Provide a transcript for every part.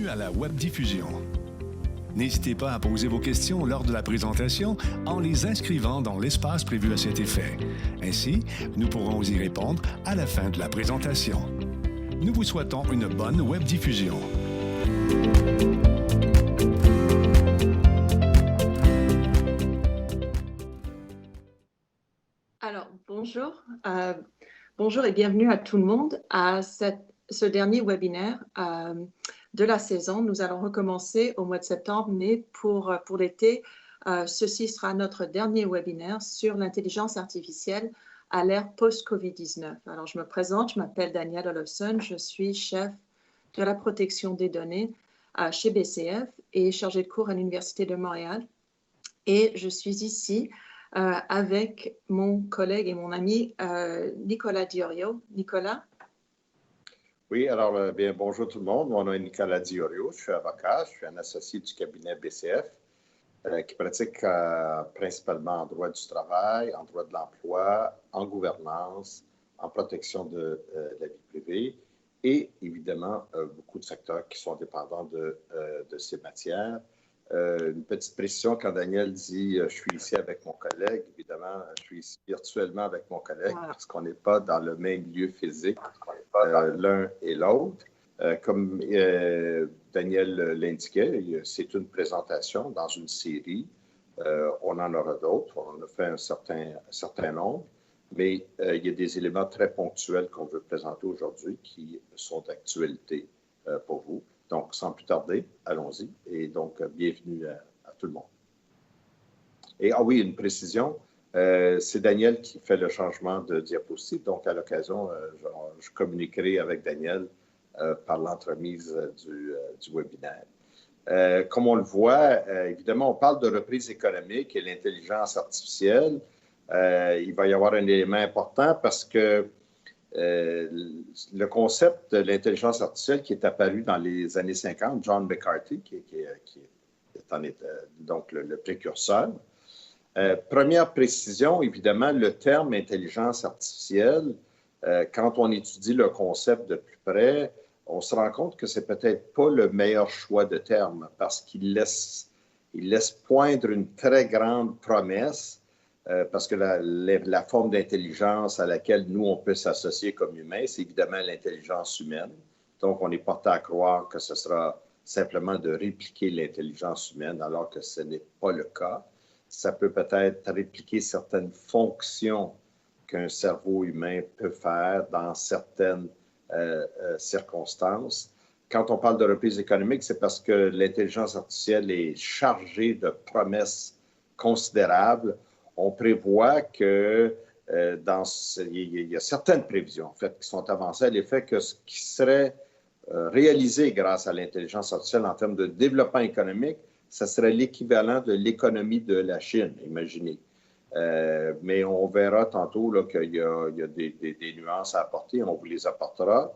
Bienvenue à la webdiffusion. N'hésitez pas à poser vos questions lors de la présentation en les inscrivant dans l'espace prévu à cet effet. Ainsi, nous pourrons y répondre à la fin de la présentation. Nous vous souhaitons une bonne webdiffusion. Alors, bonjour. Bonjour et bienvenue à tout le monde à ce dernier webinaire de la saison. Nous allons recommencer au mois de septembre, mais pour l'été, ceci sera notre dernier webinaire sur l'intelligence artificielle à l'ère post-COVID-19. Alors, je me présente, je m'appelle Danielle Olofsson, je suis chef de la protection des données chez BCF et chargée de cours à l'Université de Montréal. Et je suis ici avec mon collègue et mon ami Nicolas Diorio. Nicolas? Oui, alors, bien, bonjour tout le monde. Mon nom est Nicolas Diorio, je suis avocat, je suis un associé du cabinet BCF qui pratique principalement en droit du travail, en droit de l'emploi, en gouvernance, en protection de la vie privée et évidemment beaucoup de secteurs qui sont dépendants de ces matières. Une petite précision, quand Daniel dit « je suis ici avec mon collègue », évidemment, je suis ici virtuellement avec mon collègue parce qu'on n'est pas dans le même lieu physique, l'un et l'autre. Comme Daniel l'indiquait, c'est une présentation dans une série. On en aura d'autres, on en a fait un certain nombre, mais il y a des éléments très ponctuels qu'on veut présenter aujourd'hui qui sont d'actualité pour vous. Donc, sans plus tarder, allons-y. Et donc, bienvenue à tout le monde. Et, oui, une précision, c'est Daniel qui fait le changement de diapositive. Donc, à l'occasion, je communiquerai avec Daniel par l'entremise du webinaire. Comme on le voit, évidemment, on parle de reprise économique et l'intelligence artificielle. Il va y avoir un élément important parce que le concept de l'intelligence artificielle qui est apparu dans les années 50, John McCarthy, qui en est donc le précurseur. Première précision, évidemment, le terme intelligence artificielle, quand on étudie le concept de plus près, on se rend compte que c'est peut-être pas le meilleur choix de terme parce qu'il laisse poindre une très grande promesse. Parce que la forme d'intelligence à laquelle nous, on peut s'associer comme humains, c'est évidemment l'intelligence humaine. Donc, on est porté à croire que ce sera simplement de répliquer l'intelligence humaine, alors que ce n'est pas le cas. Ça peut peut-être répliquer certaines fonctions qu'un cerveau humain peut faire dans certaines circonstances. Quand on parle de reprise économique, c'est parce que l'intelligence artificielle est chargée de promesses considérables. On prévoit que il y a certaines prévisions en fait, qui sont avancées à l'effet que ce qui serait réalisé grâce à l'intelligence artificielle en termes de développement économique, ça serait l'équivalent de l'économie de la Chine, imaginez. Mais on verra tantôt qu'il y a des nuances à apporter, on vous les apportera.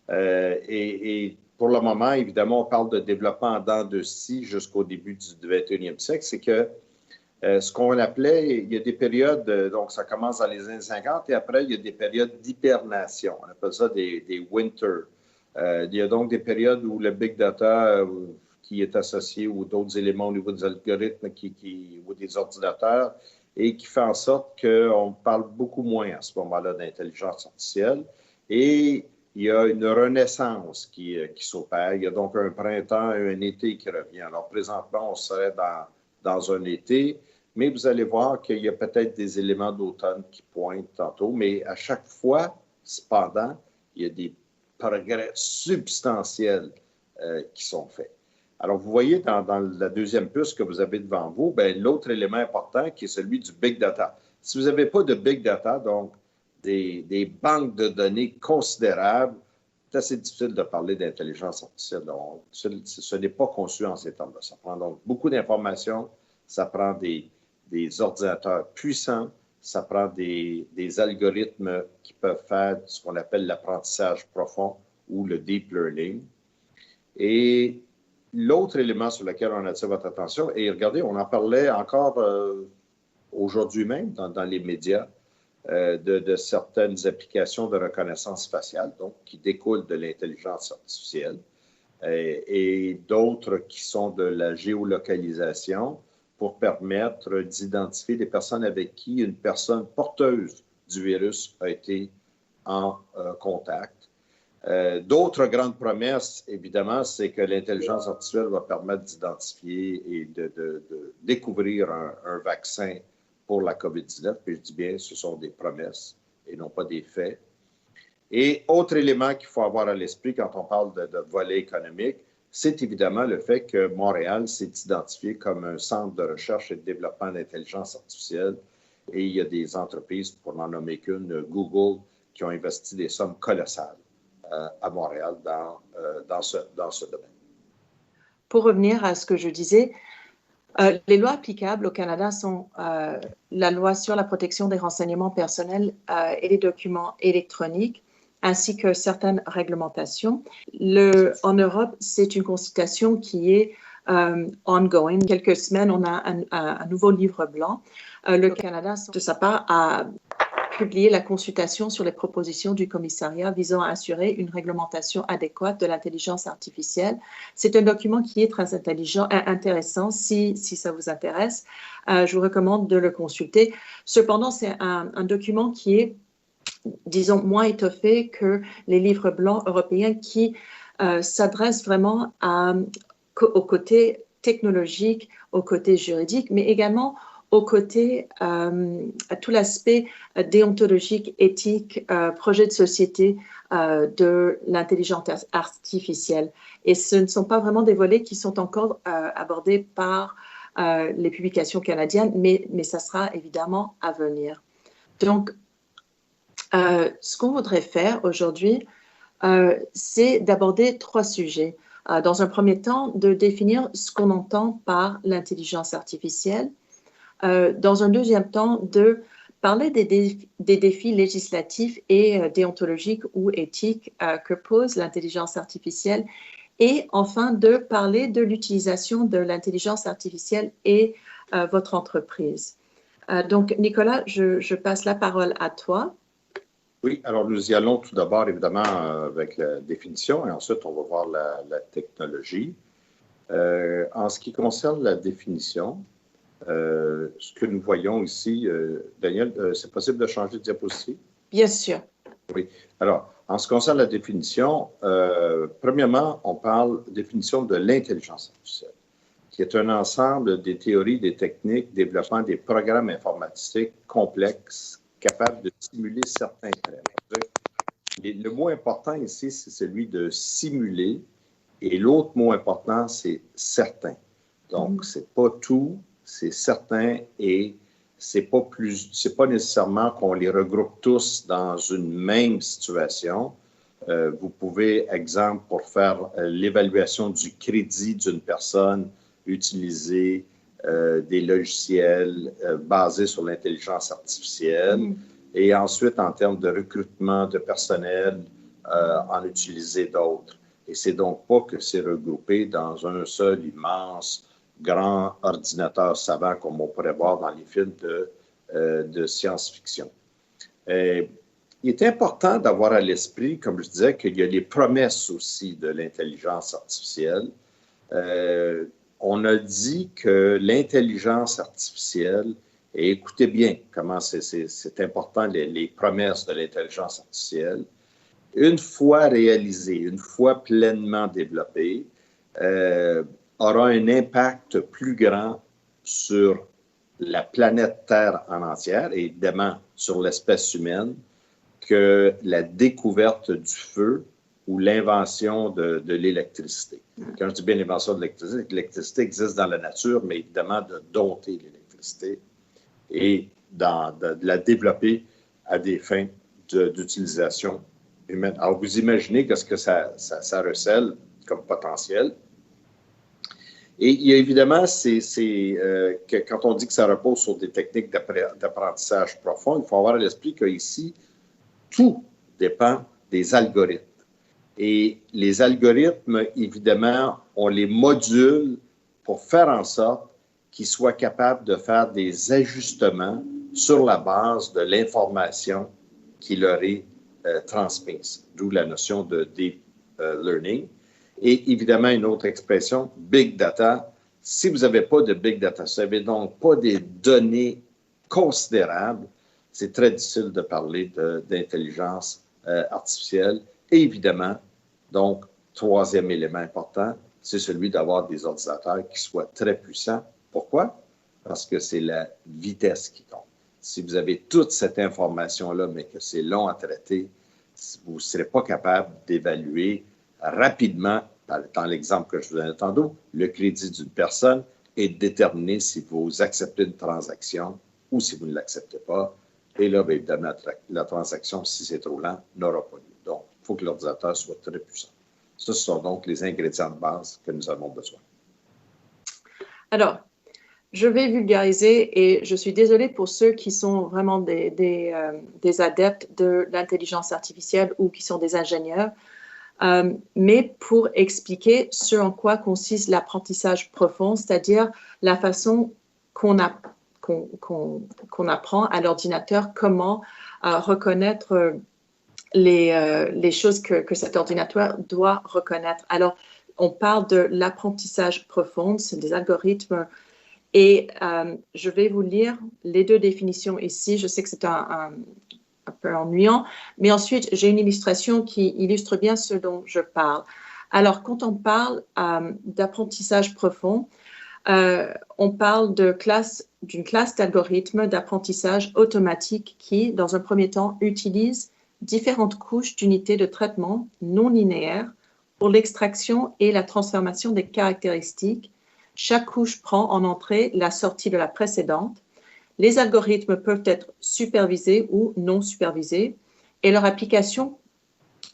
Et pour le moment, évidemment, on parle de développement en dents de scie jusqu'au début du 21e siècle, c'est que ce qu'on appelait, il y a des périodes, donc ça commence dans les années 50 et après, il y a des périodes d'hibernation. On appelle ça des winter. Il y a donc des périodes où le big data qui est associé ou d'autres éléments au niveau des algorithmes ou des ordinateurs et qui fait en sorte qu'on parle beaucoup moins à ce moment-là d'intelligence artificielle. Et il y a une renaissance qui s'opère. Il y a donc un printemps et un été qui revient. Alors présentement, on serait dans un été. Mais vous allez voir qu'il y a peut-être des éléments d'automne qui pointent tantôt, mais à chaque fois, cependant, il y a des progrès substantiels qui sont faits. Alors, vous voyez dans la deuxième puce que vous avez devant vous, l'autre élément important qui est celui du big data. Si vous n'avez pas de big data, donc des banques de données considérables, c'est assez difficile de parler d'intelligence artificielle. Donc, ce n'est pas conçu en ces termes-là. Ça prend donc beaucoup d'informations, ça prend des ordinateurs puissants, ça prend des algorithmes qui peuvent faire ce qu'on appelle l'apprentissage profond ou le deep learning. Et l'autre élément sur lequel on attire votre attention, et regardez, on en parlait encore aujourd'hui même dans les médias, de certaines applications de reconnaissance faciale, donc qui découlent de l'intelligence artificielle. et d'autres qui sont de la géolocalisation pour permettre d'identifier les personnes avec qui une personne porteuse du virus a été en contact. D'autres grandes promesses, évidemment, c'est que l'intelligence artificielle va permettre d'identifier et de découvrir un vaccin pour la COVID-19. Puis je dis bien, ce sont des promesses et non pas des faits. Et autre élément qu'il faut avoir à l'esprit quand on parle de volet économique, c'est évidemment le fait que Montréal s'est identifié comme un centre de recherche et de développement d'intelligence artificielle. Et il y a des entreprises, pour n'en nommer qu'une, Google, qui ont investi des sommes colossales à Montréal dans ce domaine. Pour revenir à ce que je disais, les lois applicables au Canada sont la loi sur la protection des renseignements personnels et les documents électroniques, ainsi que certaines réglementations. En Europe, c'est une consultation qui est ongoing. Quelques semaines, on a un nouveau livre blanc. Le Canada, de sa part, a publié la consultation sur les propositions du commissariat visant à assurer une réglementation adéquate de l'intelligence artificielle. C'est un document qui est très intéressant. Si ça vous intéresse, je vous recommande de le consulter. Cependant, c'est un document qui est, disons, moins étoffé que les livres blancs européens qui s'adressent vraiment au côté technologique, au côté juridique, mais également au côté, à tout l'aspect déontologique, éthique, projet de société de l'intelligence artificielle. Et ce ne sont pas vraiment des volets qui sont encore abordés par les publications canadiennes, mais ça sera évidemment à venir. Donc, ce qu'on voudrait faire aujourd'hui, c'est d'aborder 3 sujets. Dans un premier temps, de définir ce qu'on entend par l'intelligence artificielle. Dans un deuxième temps, de parler des défis législatifs et déontologiques ou éthiques que pose l'intelligence artificielle. Et enfin, de parler de l'utilisation de l'intelligence artificielle et votre entreprise. Donc, Nicolas, je passe la parole à toi. Oui, alors nous y allons tout d'abord, évidemment, avec la définition et ensuite, on va voir la technologie. En ce qui concerne la définition, ce que nous voyons ici, Daniel, c'est possible de changer de diapositive? Bien sûr. Oui. Alors, en ce qui concerne la définition, premièrement, on parle de définition de l'intelligence artificielle, qui est un ensemble des théories, des techniques développant des programmes informatiques complexes capables de simuler certains traits. Le mot important ici, c'est celui de simuler, et l'autre mot important, c'est certain. Donc, c'est pas tout, c'est certain, et c'est pas nécessairement qu'on les regroupe tous dans une même situation. Vous pouvez, exemple, pour faire l'évaluation du crédit d'une personne, utiliser des logiciels basés sur l'intelligence artificielle et ensuite, en termes de recrutement de personnel, en utiliser d'autres. Et c'est donc pas que c'est regroupé dans un seul immense grand ordinateur savant comme on pourrait voir dans les films de science-fiction. Il est important d'avoir à l'esprit, comme je disais, qu'il y a les promesses aussi de l'intelligence artificielle. On a dit que l'intelligence artificielle, et écoutez bien comment c'est important les promesses de l'intelligence artificielle, une fois réalisée, une fois pleinement développée, aura un impact plus grand sur la planète Terre en entière et évidemment sur l'espèce humaine que la découverte du feu ou l'invention de l'électricité. Quand je dis bien l'invention de l'électricité existe dans la nature, mais évidemment de dompter l'électricité et de la développer à des fins d'utilisation humaine. Alors, vous imaginez qu'est-ce que ça recèle comme potentiel. Et il y a évidemment, que quand on dit que ça repose sur des techniques d'apprentissage profond, il faut avoir à l'esprit qu'ici, tout dépend des algorithmes. Et les algorithmes, évidemment, on les module pour faire en sorte qu'ils soient capables de faire des ajustements sur la base de l'information qui leur est transmise, d'où la notion de deep learning. Et évidemment, une autre expression, big data. Si vous n'avez pas de big data, si vous n'avez donc pas des données considérables, c'est très difficile de parler d'intelligence artificielle. Et évidemment, donc, troisième élément important, c'est celui d'avoir des ordinateurs qui soient très puissants. Pourquoi? Parce que c'est la vitesse qui compte. Si vous avez toute cette information-là, mais que c'est long à traiter, vous ne serez pas capable d'évaluer rapidement, dans l'exemple que je vous donne tantôt, le crédit d'une personne et de déterminer si vous acceptez une transaction ou si vous ne l'acceptez pas. Et là, bien évidemment, la transaction, si c'est trop lent, n'aura pas lieu. Donc, il faut que l'ordinateur soit très puissant. Ce sont donc les ingrédients de base que nous avons besoin. Alors, je vais vulgariser et je suis désolée pour ceux qui sont vraiment des adeptes de l'intelligence artificielle ou qui sont des ingénieurs, mais pour expliquer ce en quoi consiste l'apprentissage profond, c'est-à-dire la façon qu'on apprend à l'ordinateur comment reconnaître les choses que cet ordinateur doit reconnaître. Alors, on parle de l'apprentissage profond, c'est des algorithmes. Et je vais vous lire les deux définitions ici. Je sais que c'est un peu ennuyant, mais ensuite, j'ai une illustration qui illustre bien ce dont je parle. Alors, quand on parle d'apprentissage profond, on parle d'une classe d'algorithmes d'apprentissage automatique qui, dans un premier temps, utilise différentes couches d'unités de traitement non linéaires pour l'extraction et la transformation des caractéristiques. Chaque couche prend en entrée la sortie de la précédente. Les algorithmes peuvent être supervisés ou non supervisés et leur application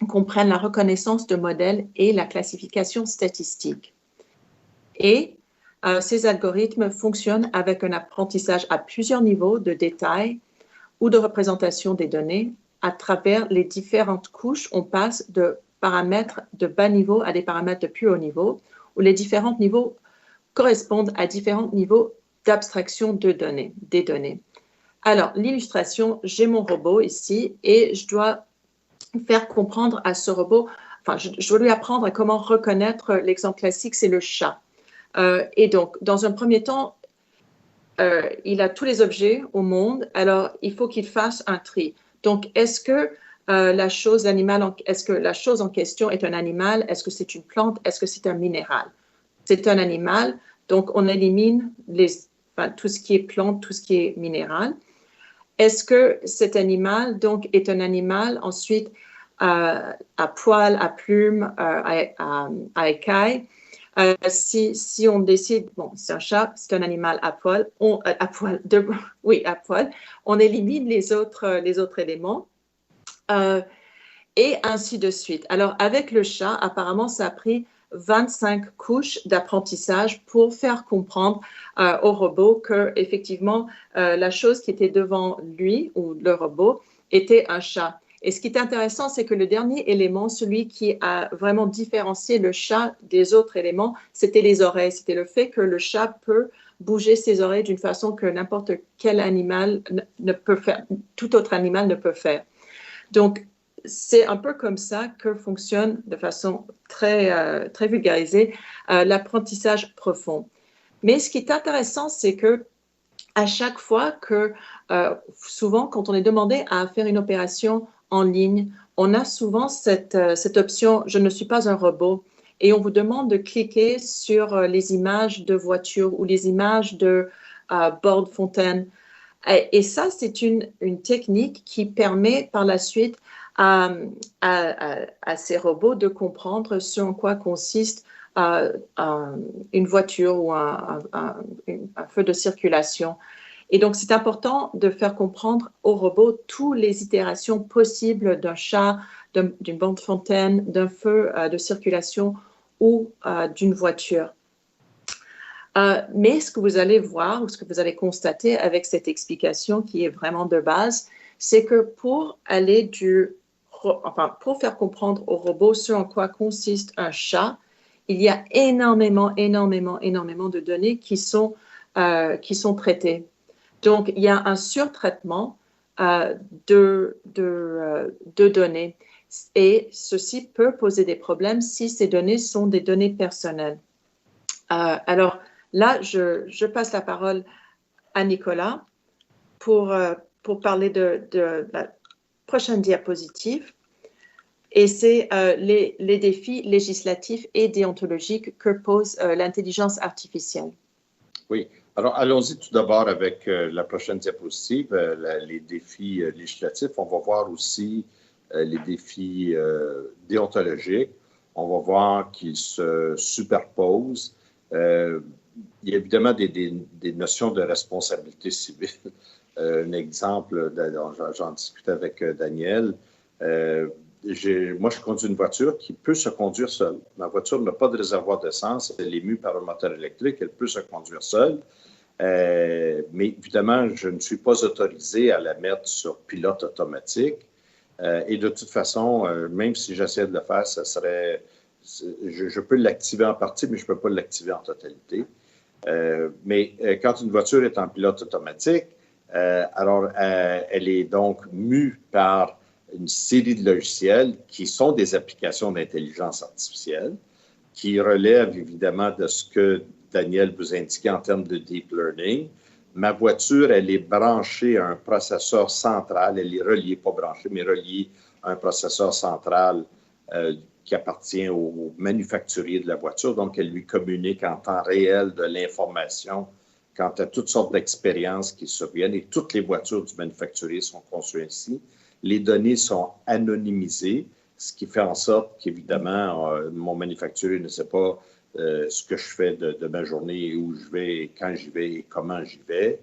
comprennent la reconnaissance de modèles et la classification statistique. Et ces algorithmes fonctionnent avec un apprentissage à plusieurs niveaux de détail ou de représentation des données. À travers les différentes couches, on passe de paramètres de bas niveau à des paramètres de plus haut niveau, où les différents niveaux correspondent à différents niveaux d'abstraction des données. Alors, l'illustration, j'ai mon robot ici et je dois faire comprendre à ce robot, je dois lui apprendre à comment reconnaître l'exemple classique, c'est le chat. Et donc, dans un premier temps, il a tous les objets au monde, alors il faut qu'il fasse un tri. Donc, est-ce que la chose en question est un animal? Est-ce que c'est une plante? Est-ce que c'est un minéral? C'est un animal, donc on élimine tout ce qui est plante, tout ce qui est minéral. Est-ce que cet animal donc, est un animal ensuite à poil, à plumes, à écailles? Si on décide, bon, c'est un chat, c'est un animal à poil, à poil, on élimine les autres éléments et ainsi de suite. Alors, avec le chat, apparemment, ça a pris 25 couches d'apprentissage pour faire comprendre au robot que, effectivement, la chose qui était devant lui ou le robot était un chat. Et ce qui est intéressant, c'est que le dernier élément, celui qui a vraiment différencié le chat des autres éléments, c'était les oreilles. C'était le fait que le chat peut bouger ses oreilles d'une façon que n'importe quel animal ne peut faire, tout autre animal ne peut faire. Donc, c'est un peu comme ça que fonctionne de façon très, très vulgarisée l'apprentissage profond. Mais ce qui est intéressant, c'est que à chaque fois que, souvent, quand on est demandé à faire une opération en ligne, on a souvent cette option « Je ne suis pas un robot » et on vous demande de cliquer sur les images de voitures ou les images de bords de fontaine. Et ça, c'est une technique qui permet par la suite à ces robots de comprendre ce en quoi consiste une voiture ou un feu de circulation. Et donc, c'est important de faire comprendre aux robots toutes les itérations possibles d'un chat, d'une bande fontaine, d'un feu de circulation ou d'une voiture. Mais ce que vous allez voir ou ce que vous allez constater avec cette explication qui est vraiment de base, c'est que pour faire comprendre aux robots ce en quoi consiste un chat, il y a énormément de données qui sont traitées. Donc, il y a un surtraitement de données. Et ceci peut poser des problèmes si ces données sont des données personnelles. Alors là, je passe la parole à Nicolas pour parler de la prochaine diapositive. Et c'est les défis législatifs et déontologiques que pose l'intelligence artificielle. Oui. Alors, allons-y tout d'abord avec la prochaine diapositive, les défis législatifs. On va voir aussi les défis déontologiques. On va voir qu'ils se superposent. Il y a évidemment des notions de responsabilité civile. Un exemple, j'en discutais avec Daniel. Moi, je conduis une voiture qui peut se conduire seule. Ma voiture n'a pas de réservoir d'essence. Elle est mue par un moteur électrique. Elle peut se conduire seule. Mais évidemment, je ne suis pas autorisé à la mettre sur pilote automatique. Et de toute façon, même si j'essayais de le faire, ça serait... Je peux l'activer en partie, mais je ne peux pas l'activer en totalité. Mais quand une voiture est en pilote automatique, alors elle est donc mue par une série de logiciels qui sont des applications d'intelligence artificielle, qui relèvent évidemment de ce que Daniel vous indiquait en termes de deep learning. Ma voiture, elle est branchée à un processeur central. Elle est reliée, pas branchée, mais reliée à un processeur central qui appartient au manufacturier de la voiture. Donc, elle lui communique en temps réel de l'information quant à toutes sortes d'expériences qui surviennent. Et toutes les voitures du manufacturier sont conçues ainsi. Les données sont anonymisées, ce qui fait en sorte qu'évidemment, mon manufacturier ne sait pas ce que je fais de ma journée, où je vais, quand j'y vais et comment j'y vais.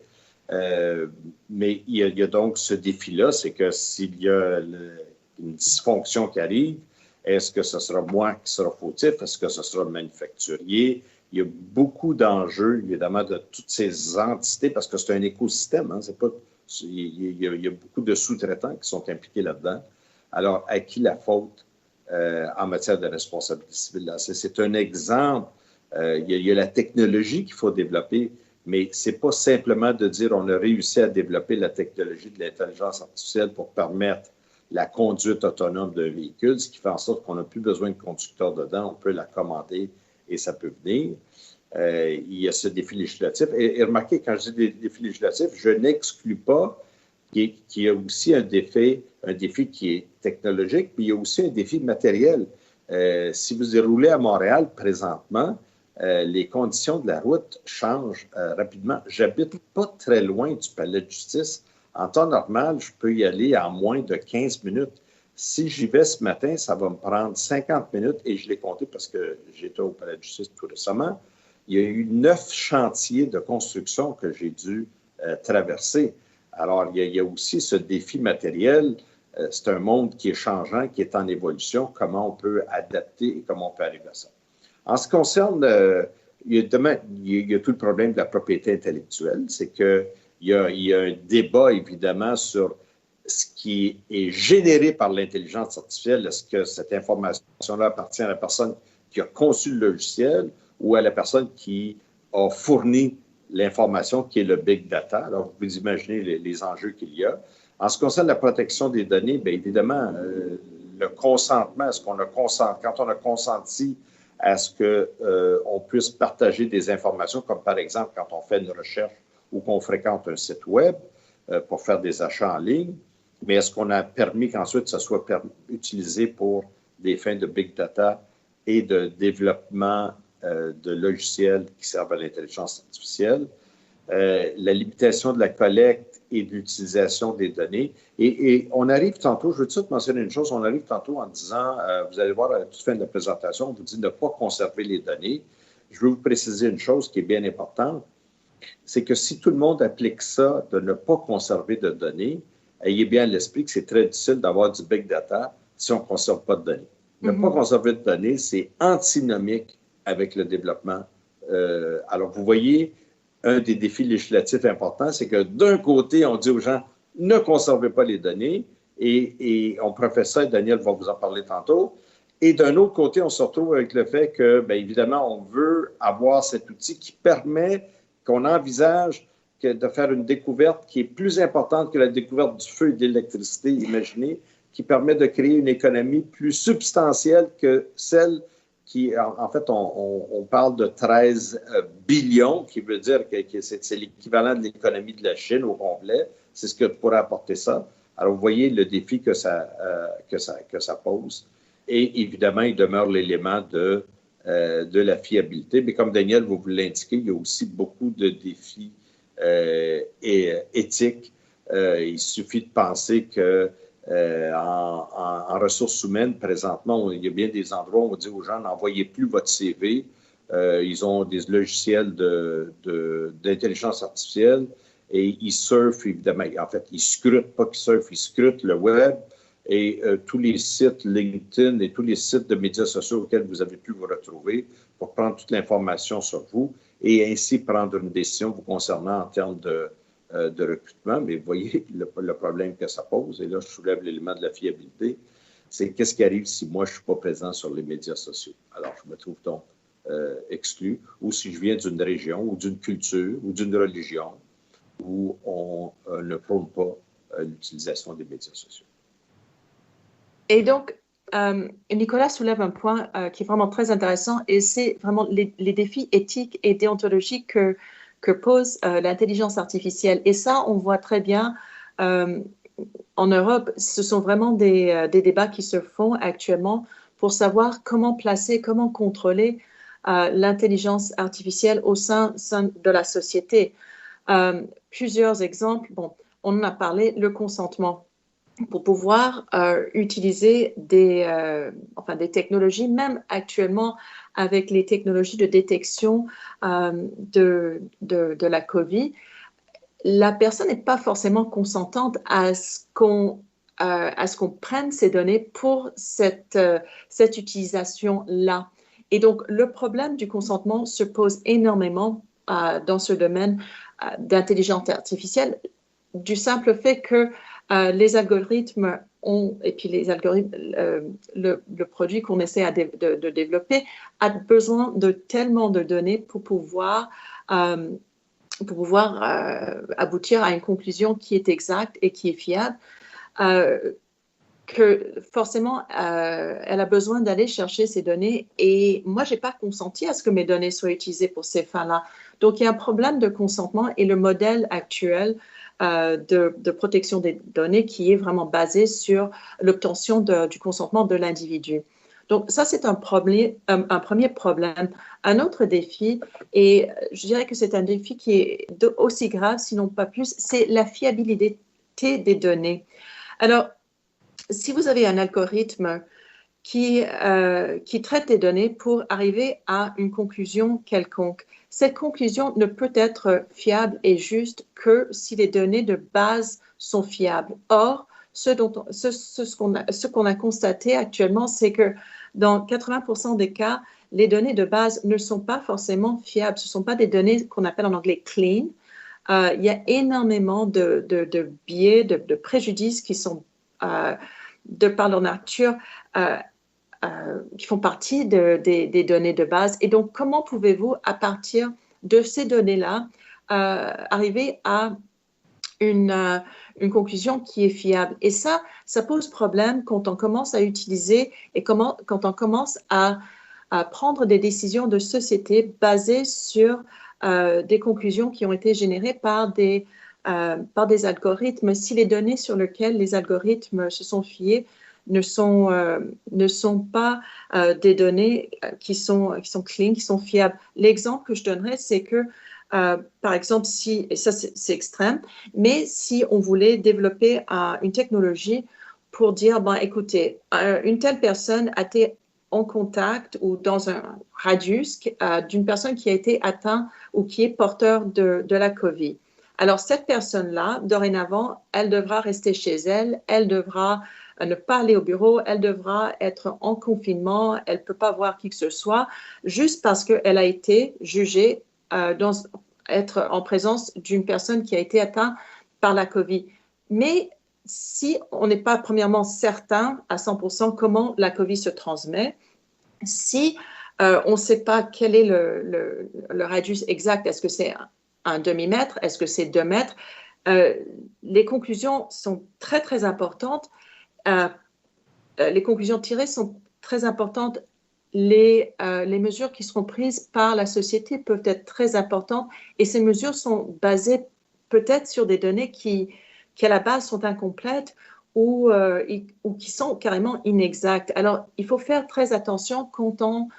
Mais il y a donc ce défi-là, c'est que s'il y a une dysfonction qui arrive, est-ce que ce sera moi qui sera fautif? Est-ce que ce sera le manufacturier? Il y a beaucoup d'enjeux, évidemment, de toutes ces entités, parce que c'est un écosystème. Hein, c'est pas, il y a beaucoup de sous-traitants qui sont impliqués là-dedans. Alors, à qui la faute en matière de responsabilité civile? C'est un exemple. Il y a la technologie qu'il faut développer, mais ce n'est pas simplement de dire on a réussi à développer la technologie de l'intelligence artificielle pour permettre la conduite autonome d'un véhicule, ce qui fait en sorte qu'on n'a plus besoin de conducteur dedans, on peut la commander et ça peut venir. Il y a ce défi législatif. Et remarquez, quand je dis des défis législatifs, je n'exclus pas qu'il y a aussi un défi qui est technologique, mais il y a aussi un défi matériel. Si vous roulez à Montréal présentement, les conditions de la route changent rapidement. J'habite pas très loin du palais de justice. En temps normal, je peux y aller en moins de 15 minutes. Si j'y vais ce matin, ça va me prendre 50 minutes et je l'ai compté parce que j'étais au palais de justice tout récemment. Il y a eu 9 chantiers de construction que j'ai dû traverser. Alors, il y a aussi ce défi matériel. C'est un monde qui est changeant, qui est en évolution. Comment on peut adapter et comment on peut arriver à ça? En ce qui concerne, il y a tout le problème de la propriété intellectuelle. C'est qu'il y a un débat, évidemment, sur ce qui est généré par l'intelligence artificielle. Est-ce que cette information-là appartient à la personne qui a conçu le logiciel ou à la personne qui a fourni l'information qui est le big data? Alors, vous pouvez imaginer les enjeux qu'il y a. En ce qui concerne la protection des données, bien évidemment, le consentement, quand on a consenti à ce qu'on puisse partager des informations, comme par exemple quand on fait une recherche ou qu'on fréquente un site web pour faire des achats en ligne, mais est-ce qu'on a permis qu'ensuite ça soit utilisé pour des fins de big data et de développement de logiciels qui servent à l'intelligence artificielle, la limitation de la collecte et de l'utilisation des données. Et on arrive tantôt, je veux tout de suite mentionner une chose, on arrive tantôt en disant, vous allez voir à la toute fin de la présentation, on vous dit de ne pas conserver les données. Je veux vous préciser une chose qui est bien importante, c'est que si tout le monde applique ça, de ne pas conserver de données, ayez bien à l'esprit que c'est très difficile d'avoir du big data si on ne conserve pas de données. Ne pas conserver de données, c'est antinomique avec le développement. Alors, vous voyez, un des défis législatifs importants, c'est que d'un côté, on dit aux gens, ne conservez pas les données, et on professe ça, et Daniel va vous en parler tantôt. Et d'un autre côté, on se retrouve avec le fait que, bien évidemment, on veut avoir cet outil qui permet qu'on envisage de faire une découverte qui est plus importante que la découverte du feu et de l'électricité. Imaginez qui permet de créer une économie plus substantielle que celle qui, en fait, on parle de 13 billions, qui veut dire que c'est l'équivalent de l'économie de la Chine au complet. C'est ce que pourrait apporter ça. Alors, vous voyez le défi que ça pose. Et évidemment, il demeure l'élément de la fiabilité. Mais comme Daniel, vous l'indiquez, il y a aussi beaucoup de défis éthiques. Il suffit de penser que en ressources humaines, présentement, il y a bien des endroits où on dit aux gens, n'envoyez plus votre CV. Ils ont des logiciels d'intelligence artificielle et ils surfent, évidemment. En fait, ils scrutent, pas qu'ils surfent, ils scrutent le web et tous les sites LinkedIn et tous les sites de médias sociaux auxquels vous avez pu vous retrouver pour prendre toute l'information sur vous et ainsi prendre une décision vous concernant en termes de recrutement, mais vous voyez le problème que ça pose, et là, je soulève l'élément de la fiabilité, c'est qu'est-ce qui arrive si moi, je ne suis pas présent sur les médias sociaux. Alors, je me trouve donc exclu, ou si je viens d'une région, ou d'une culture, ou d'une religion, où on ne prône pas l'utilisation des médias sociaux. Et donc, Nicolas soulève un point qui est vraiment très intéressant, et c'est vraiment les défis éthiques et déontologiques que pose l'intelligence artificielle. Et ça, on voit très bien en Europe, ce sont vraiment des débats qui se font actuellement pour savoir comment placer, comment contrôler l'intelligence artificielle au sein de la société. Plusieurs exemples, bon, on en a parlé, le consentement. Pour pouvoir utiliser des technologies, même actuellement avec les technologies de détection de la COVID, la personne n'est pas forcément consentante à ce qu'on prenne ces données pour cette utilisation-là. Et donc, le problème du consentement se pose énormément dans ce domaine d'intelligence artificielle, du simple fait que les algorithmes et puis les algorithmes, le produit qu'on essaie de développer a besoin de tellement de données pour pouvoir aboutir à une conclusion qui est exacte et qui est fiable, que forcément, elle a besoin d'aller chercher ces données. Et moi, je n'ai pas consenti à ce que mes données soient utilisées pour ces fins-là. Donc, il y a un problème de consentement et le modèle actuel de protection des données qui est vraiment basé sur l'obtention du consentement de l'individu. Donc, ça, c'est un premier problème. Un autre défi, et je dirais que c'est un défi qui est aussi grave, sinon pas plus, c'est la fiabilité des données. Alors, si vous avez un algorithme qui traite des données pour arriver à une conclusion quelconque, cette conclusion ne peut être fiable et juste que si les données de base sont fiables. Or, ce qu'on a constaté actuellement, c'est que dans 80% des cas, les données de base ne sont pas forcément fiables. Ce ne sont pas des données qu'on appelle en anglais clean. Il y a énormément de biais, de préjudices qui sont, de par leur nature, qui font partie des données de base. Et donc, comment pouvez-vous, à partir de ces données-là, arriver à une conclusion qui est fiable? Et ça pose problème quand on commence à utiliser et quand on commence à prendre des décisions de société basées sur des conclusions qui ont été générées par des algorithmes. Si les données sur lesquelles les algorithmes se sont fiés ne sont pas des données qui sont clean, qui sont fiables. L'exemple que je donnerais, c'est que, par exemple, et ça c'est extrême, mais si on voulait développer une technologie pour dire, écoutez, une telle personne a été en contact ou dans un radius d'une personne qui a été atteinte ou qui est porteur de la COVID. Alors, cette personne-là, dorénavant, elle devra rester chez elle, elle devra ne pas aller au bureau, elle devra être en confinement, elle ne peut pas voir qui que ce soit, juste parce qu'elle a été jugée être en présence d'une personne qui a été atteinte par la COVID. Mais si on n'est pas premièrement certain à 100% comment la COVID se transmet, si on ne sait pas quel est le radius exact, est-ce que c'est un demi-mètre, est-ce que c'est 2 mètres, les conclusions sont très, très importantes les conclusions tirées sont très importantes. Les mesures qui seront prises par la société peuvent être très importantes et ces mesures sont basées peut-être sur des données qui à la base sont incomplètes ou qui sont carrément inexactes. Alors, il faut faire très attention quand on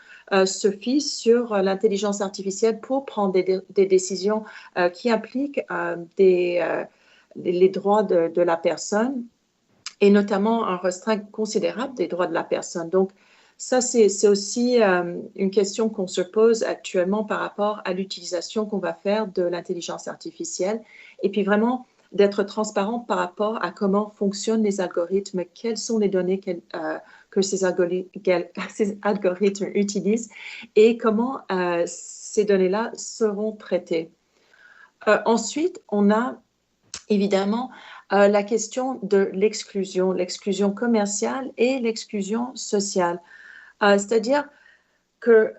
se fie sur l'intelligence artificielle pour prendre des décisions qui impliquent les droits de la personne et notamment un restreint considérable des droits de la personne. Donc, ça, c'est aussi une question qu'on se pose actuellement par rapport à l'utilisation qu'on va faire de l'intelligence artificielle. Et puis vraiment, d'être transparent par rapport à comment fonctionnent les algorithmes, quelles sont les données que ces algorithmes utilisent et comment ces données-là seront traitées. Ensuite, on a évidemment la question de l'exclusion commerciale et l'exclusion sociale. C'est-à-dire que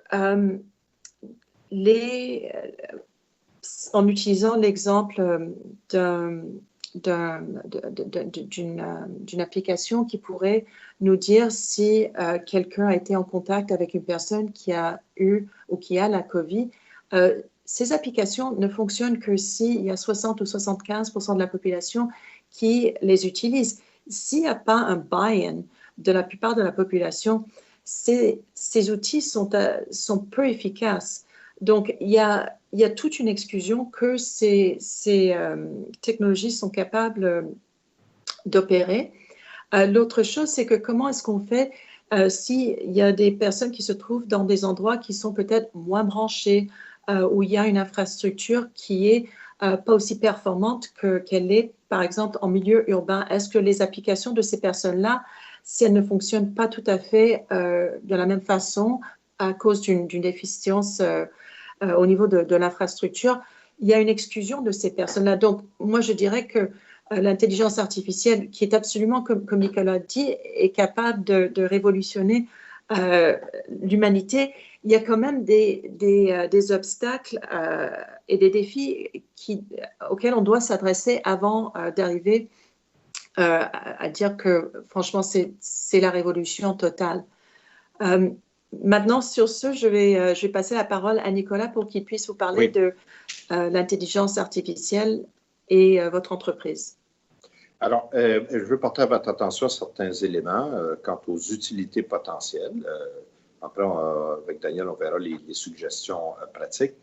en utilisant l'exemple d'une application qui pourrait nous dire si quelqu'un a été en contact avec une personne qui a eu ou qui a la COVID, ces applications ne fonctionnent que s'il y a 60 ou 75% de la population qui les utilise. S'il n'y a pas un buy-in de la plupart de la population, ces outils sont peu efficaces. Donc, il y a toute une exclusion que ces technologies sont capables d'opérer. L'autre chose, c'est que comment est-ce qu'on fait s'il y a des personnes qui se trouvent dans des endroits qui sont peut-être moins branchés, où il y a une infrastructure qui est pas aussi performante qu'elle est, par exemple, en milieu urbain. Est-ce que les applications de ces personnes-là, si elles ne fonctionnent pas tout à fait de la même façon à cause d'une déficience au niveau de l'infrastructure, il y a une exclusion de ces personnes-là. Donc, moi, je dirais que l'intelligence artificielle, qui est absolument, comme Nicolas dit, est capable de révolutionner l'humanité, il y a quand même des obstacles et des défis auxquels on doit s'adresser avant d'arriver à dire que, franchement, c'est la révolution totale. Maintenant, sur ce, je vais passer la parole à Nicolas pour qu'il puisse vous parler de l'intelligence artificielle et votre entreprise. Alors, je veux porter à votre attention certains éléments quant aux utilités potentielles. Après, avec Daniel, on verra les suggestions pratiques.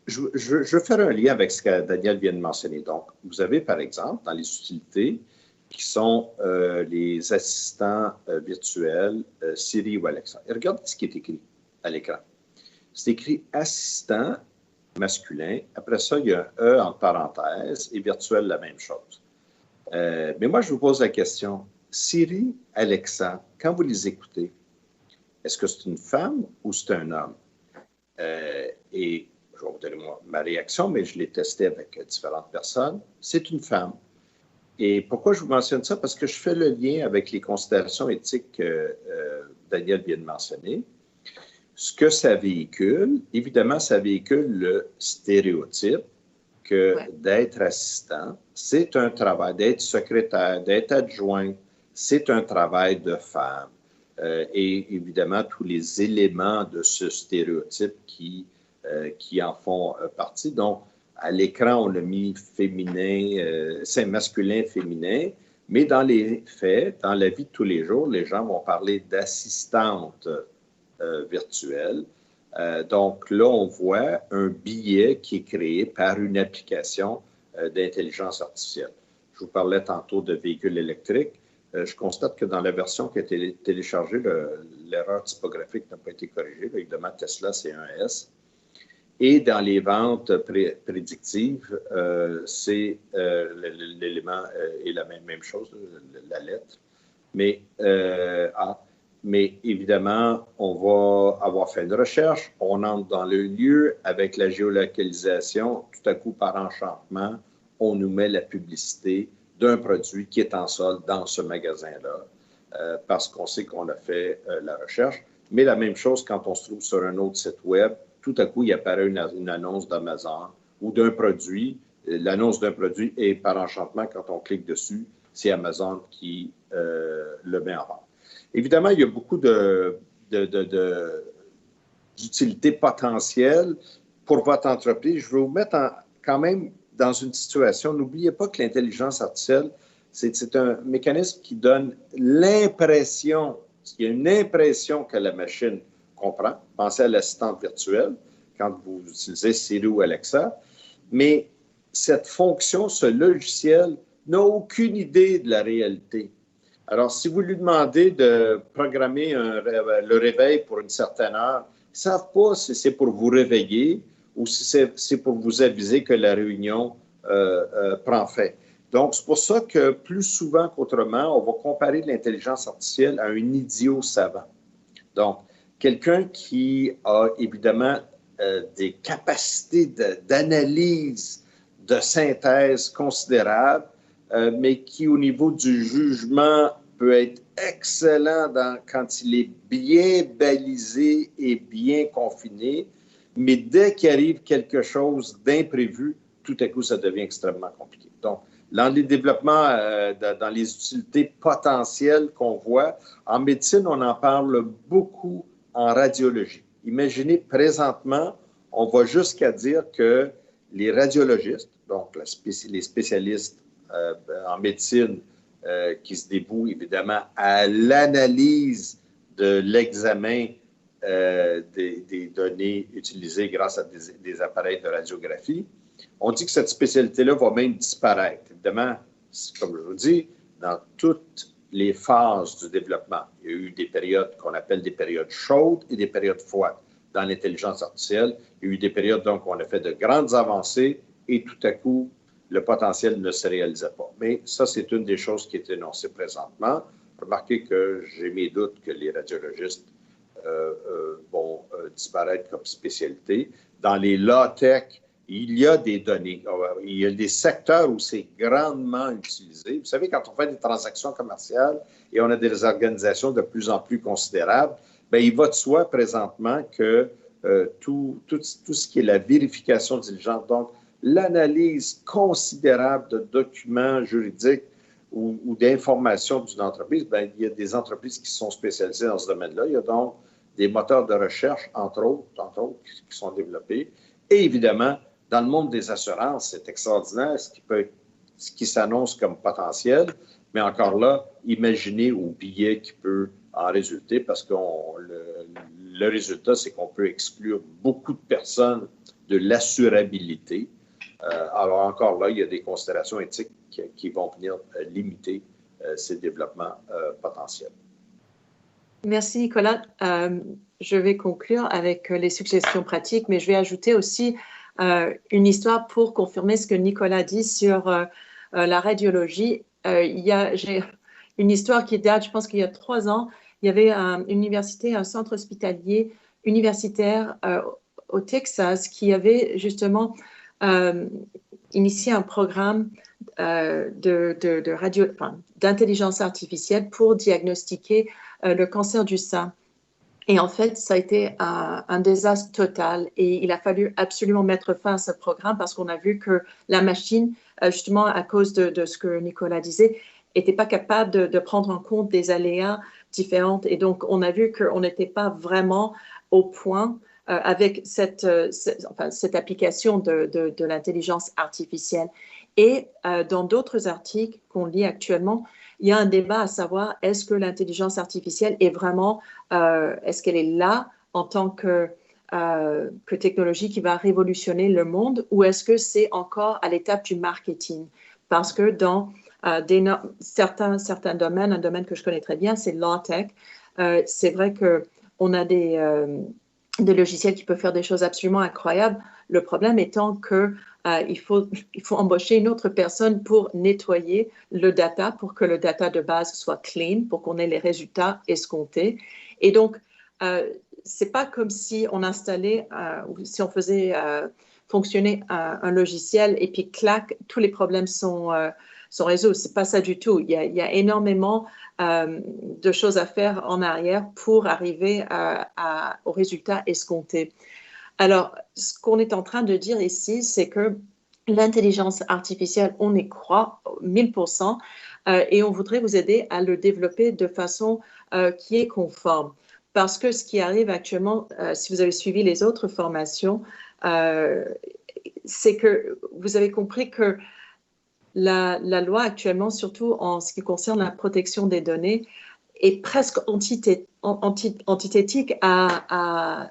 Je veux faire un lien avec ce que Daniel vient de mentionner. Donc, vous avez, par exemple, dans les utilités, qui sont les assistants virtuels Siri ou Alexa. Et regardez ce qui est écrit à l'écran. C'est écrit assistant masculin. Après ça, il y a un E en parenthèse et virtuel, la même chose. Mais moi, je vous pose la question, Siri, Alexa, quand vous les écoutez, est-ce que c'est une femme ou c'est un homme? Et je vais vous donner ma réaction, mais je l'ai testé avec différentes personnes. C'est une femme. Et pourquoi je vous mentionne ça? Parce que je fais le lien avec les considérations éthiques que Daniel vient de mentionner. Ce que ça véhicule, évidemment, ça véhicule le stéréotype que d'être assistant, c'est un travail, d'être secrétaire, d'être adjoint, c'est un travail de femme. Et évidemment, tous les éléments de ce stéréotype qui en font partie. Donc, à l'écran, on a mis féminin, c'est masculin, féminin, mais dans les faits, dans la vie de tous les jours, les gens vont parler d'assistante virtuelle. Donc là, on voit un billet qui est créé par une application d'intelligence artificielle. Je vous parlais tantôt de véhicules électriques. Je constate que dans la version qui a été téléchargée, l'erreur typographique n'a pas été corrigée. Évidemment, Tesla, c'est un S. Et dans les ventes prédictives, c'est l'élément est la même chose, la lettre. Mais évidemment, on va avoir fait une recherche, on entre dans le lieu avec la géolocalisation, tout à coup, par enchantement, on nous met la publicité d'un produit qui est en solde dans ce magasin-là, parce qu'on sait qu'on a fait la recherche. Mais la même chose quand on se trouve sur un autre site web, tout à coup, il apparaît une annonce d'Amazon ou d'un produit. L'annonce d'un produit et par enchantement, quand on clique dessus, c'est Amazon qui le met en vente. Évidemment, il y a beaucoup d'utilités potentielles pour votre entreprise. Je vais vous mettre quand même dans une situation, n'oubliez pas que l'intelligence artificielle, c'est un mécanisme qui donne l'impression, il y a une impression que la machine comprend. Pensez à l'assistante virtuelle quand vous utilisez Siri ou Alexa, mais cette fonction, ce logiciel n'a aucune idée de la réalité. Alors, si vous lui demandez de programmer le réveil pour une certaine heure, ils ne savent pas si c'est pour vous réveiller ou si c'est pour vous aviser que la réunion prend fin. Donc, c'est pour ça que plus souvent qu'autrement, on va comparer l'intelligence artificielle à un idiot savant. Donc, quelqu'un qui a évidemment des capacités d'analyse, de synthèse considérables, mais qui, au niveau du jugement, peut être excellent quand il est bien balisé et bien confiné, mais dès qu'il arrive quelque chose d'imprévu, tout à coup, ça devient extrêmement compliqué. Donc, dans les développements, dans les utilités potentielles qu'on voit, en médecine, on en parle beaucoup en radiologie. Imaginez, présentement, on va jusqu'à dire que les radiologistes, donc les spécialistes en médecine qui se dévouent évidemment à l'analyse de l'examen des données utilisées grâce à des appareils de radiographie, on dit que cette spécialité-là va même disparaître. Évidemment, comme je vous dis, dans toutes les phases du développement, il y a eu des périodes qu'on appelle des périodes chaudes et des périodes froides. Dans l'intelligence artificielle, il y a eu des périodes donc où on a fait de grandes avancées et tout à coup, le potentiel ne se réalisait pas. Mais ça, c'est une des choses qui est énoncée présentement. Remarquez que j'ai mes doutes que les radiologistes vont disparaître comme spécialité. Dans les low-tech, il y a des données. Il y a des secteurs où c'est grandement utilisé. Vous savez, quand on fait des transactions commerciales et on a des organisations de plus en plus considérables, bien, il va de soi présentement que tout ce qui est la vérification diligente, donc l'analyse considérable de documents juridiques ou d'informations d'une entreprise, bien, il y a des entreprises qui sont spécialisées dans ce domaine-là. Il y a donc des moteurs de recherche, entre autres qui sont développés. Et évidemment, dans le monde des assurances, c'est extraordinaire ce qui s'annonce comme potentiel, mais encore là, imaginez au billet qui peut en résulter, parce que le résultat, c'est qu'on peut exclure beaucoup de personnes de l'assurabilité. Alors encore là, il y a des considérations éthiques qui vont venir limiter ces développements potentiels. Merci Nicolas. Je vais conclure avec les suggestions pratiques, mais je vais ajouter aussi une histoire pour confirmer ce que Nicolas dit sur la radiologie. J'ai une histoire qui date, je pense qu'il y a 3 ans. Il y avait une université, un centre hospitalier universitaire au Texas qui avait justement initié un programme d'intelligence artificielle pour diagnostiquer le cancer du sein. Et en fait, ça a été un désastre total et il a fallu absolument mettre fin à ce programme parce qu'on a vu que la machine, justement à cause de ce que Nicolas disait, n'était pas capable de prendre en compte des aléas différentes. Et donc, on a vu qu'on n'était pas vraiment au point avec cette application de l'intelligence artificielle. Et dans d'autres articles qu'on lit actuellement, il y a un débat à savoir est-ce que l'intelligence artificielle est vraiment, est-ce qu'elle est là en tant que technologie qui va révolutionner le monde ou est-ce que c'est encore à l'étape du marketing? Parce que dans certains domaines, un domaine que je connais très bien, c'est low-tech. C'est vrai qu'on a des logiciels qui peuvent faire des choses absolument incroyables. Le problème étant qu'il faut embaucher une autre personne pour nettoyer le data, pour que le data de base soit clean, pour qu'on ait les résultats escomptés. Et donc, c'est pas comme si on installait, si on faisait fonctionner un logiciel et puis clac, tous les problèmes sont résolus. C'est pas ça du tout. Il y a énormément de choses à faire en arrière pour arriver au résultat escompté. Alors, ce qu'on est en train de dire ici, c'est que l'intelligence artificielle, on y croit 1000%, et on voudrait vous aider à le développer de façon qui est conforme. Parce que ce qui arrive actuellement, si vous avez suivi les autres formations, c'est que vous avez compris que la loi actuellement, surtout en ce qui concerne la protection des données, est presque antithétique à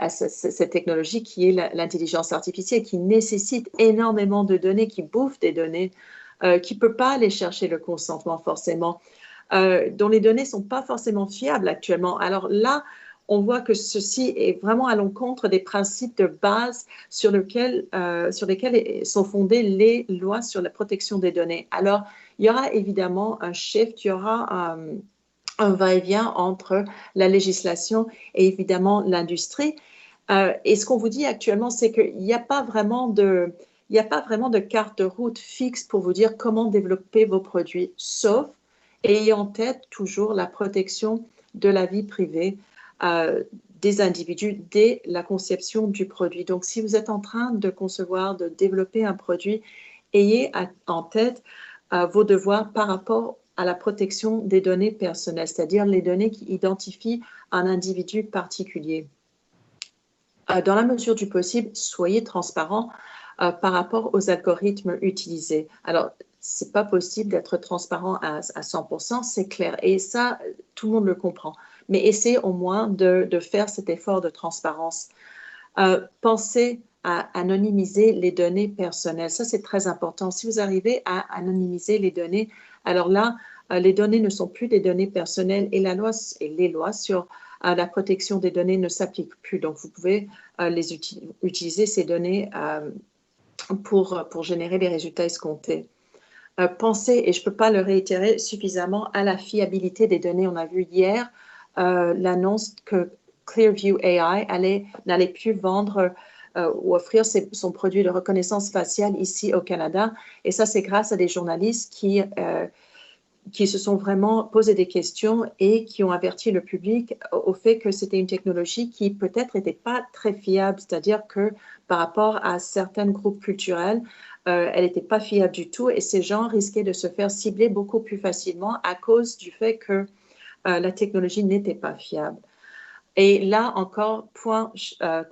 cette technologie qui est l'intelligence artificielle, qui nécessite énormément de données, qui bouffe des données, qui ne peut pas aller chercher le consentement forcément, dont les données ne sont pas forcément fiables actuellement. Alors là, on voit que ceci est vraiment à l'encontre des principes de base sur lesquels sont fondées les lois sur la protection des données. Alors, il y aura évidemment un shift, il y aura un va-et-vient entre la législation et évidemment l'industrie. Et ce qu'on vous dit actuellement, c'est qu'il n'y a pas vraiment de carte de route fixe pour vous dire comment développer vos produits, sauf ayez en tête toujours la protection de la vie privée des individus dès la conception du produit. Donc, si vous êtes en train de concevoir, de développer un produit, ayez en tête vos devoirs par rapport à la protection des données personnelles, c'est-à-dire les données qui identifient un individu particulier. Dans la mesure du possible, soyez transparent par rapport aux algorithmes utilisés. Alors, ce n'est pas possible d'être transparent à 100%, c'est clair. Et ça, tout le monde le comprend. Mais essayez au moins de faire cet effort de transparence. Pensez à anonymiser les données personnelles. Ça, c'est très important. Si vous arrivez à anonymiser les données, alors là, les données ne sont plus des données personnelles et les lois sur la protection des données ne s'appliquent plus. Donc, vous pouvez utiliser ces données pour générer les résultats escomptés. Pensez, et je ne peux pas le réitérer suffisamment, à la fiabilité des données. On a vu hier l'annonce que Clearview AI n'allait plus vendre ou offrir son produit de reconnaissance faciale ici au Canada. Et ça, c'est grâce à des journalistes qui se sont vraiment posé des questions et qui ont averti le public au fait que c'était une technologie qui peut-être n'était pas très fiable, c'est-à-dire que par rapport à certains groupes culturels, elle n'était pas fiable du tout et ces gens risquaient de se faire cibler beaucoup plus facilement à cause du fait que la technologie n'était pas fiable. Et là encore, point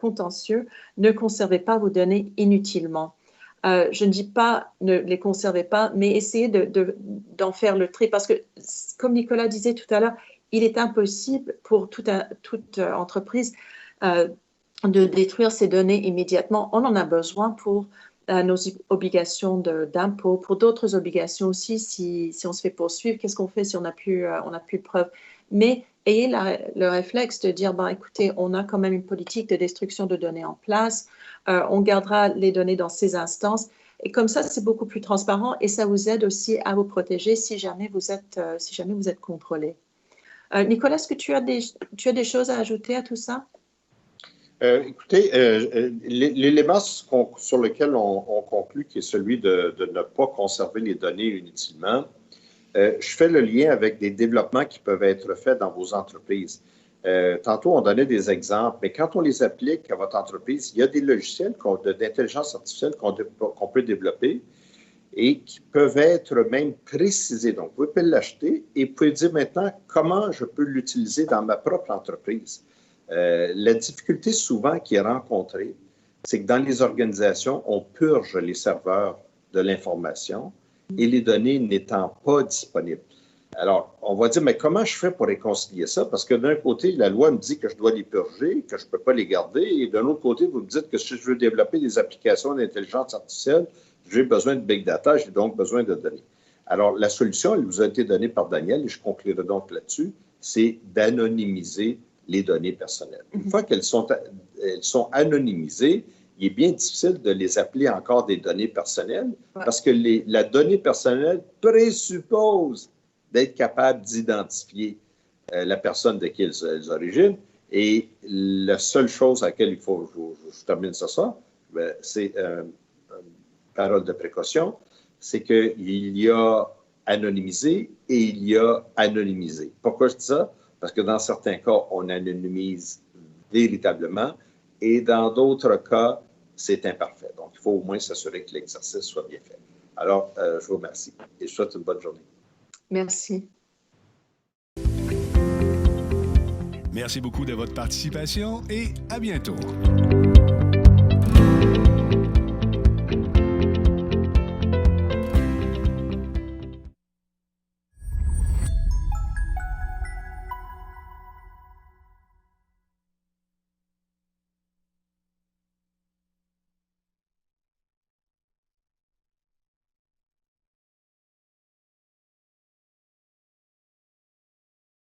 contentieux, ne conservez pas vos données inutilement. Je ne dis pas ne les conservez pas, mais essayez d'en faire le tri parce que, comme Nicolas disait tout à l'heure, il est impossible pour toute entreprise de détruire ces données immédiatement. On en a besoin pour nos obligations d'impôt, pour d'autres obligations aussi. Si on se fait poursuivre, qu'est-ce qu'on fait si on n'a plus de preuves? Mais ayez le réflexe de dire, écoutez, on a quand même une politique de destruction de données en place, on gardera les données dans ces instances, et comme ça, c'est beaucoup plus transparent et ça vous aide aussi à vous protéger si jamais vous êtes contrôlé. Nicolas, est-ce que tu as des choses à ajouter à tout ça? Écoutez, l'élément sur lequel on conclut, qui est celui de ne pas conserver les données inutilement, je fais le lien avec des développements qui peuvent être faits dans vos entreprises. Tantôt, on donnait des exemples, mais quand on les applique à votre entreprise, il y a des logiciels d'intelligence artificielle qu'on peut développer et qui peuvent être même précisés. Donc, vous pouvez l'acheter et vous pouvez dire maintenant comment je peux l'utiliser dans ma propre entreprise. La difficulté souvent qui est rencontrée, c'est que dans les organisations, on purge les serveurs de l'information et les données n'étant pas disponibles. Alors, on va dire, mais comment je fais pour réconcilier ça? Parce que d'un côté, la loi me dit que je dois les purger, que je ne peux pas les garder, et d'un autre côté, vous me dites que si je veux développer des applications d'intelligence artificielle, j'ai besoin de big data, j'ai donc besoin de données. Alors, la solution, elle vous a été donnée par Daniel, et je conclurai donc là-dessus, c'est d'anonymiser les données personnelles. Une fois qu'elles sont anonymisées, il est bien difficile de les appeler encore des données personnelles parce que la donnée personnelle présuppose d'être capable d'identifier la personne de qui elles origine. Et la seule chose à laquelle il faut, je termine sur ça, c'est une parole de précaution, c'est qu'il y a anonymisé et il y a anonymisé. Pourquoi je dis ça? Parce que dans certains cas, on anonymise véritablement et dans d'autres cas, c'est imparfait. Donc, il faut au moins s'assurer que l'exercice soit bien fait. Alors, je vous remercie et je vous souhaite une bonne journée. Merci. Merci beaucoup de votre participation et à bientôt.